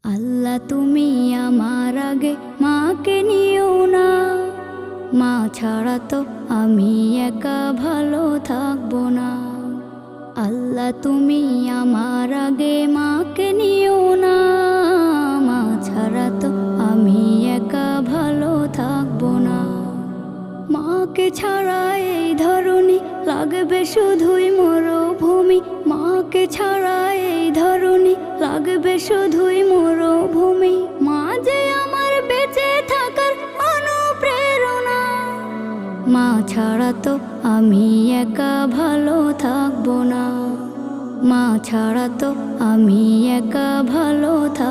আল্লাহ তুমি আমার আগে মাকে নিও না, মা ছাড়া তো আমি একা ভালো থাকবো না। আল্লাহ তুমি আমার আগে মাকে নিও না, মা ছাড়া তো আমি একা ভালো থাকবো না। মাকে ছাড়া এই ধরনী লাগবে শুধুই মরুভূমি, মাকে ছাড়া এই ধরনী লাগবে শুধুই মরুভূমি। মা যে আমার বেঁচে থাকার অনুপ্রেরণা, মা ছাড়া তো আমি একা ভালো থাকবো না, মা ছাড়া তো আমি একা ভালো থাকবো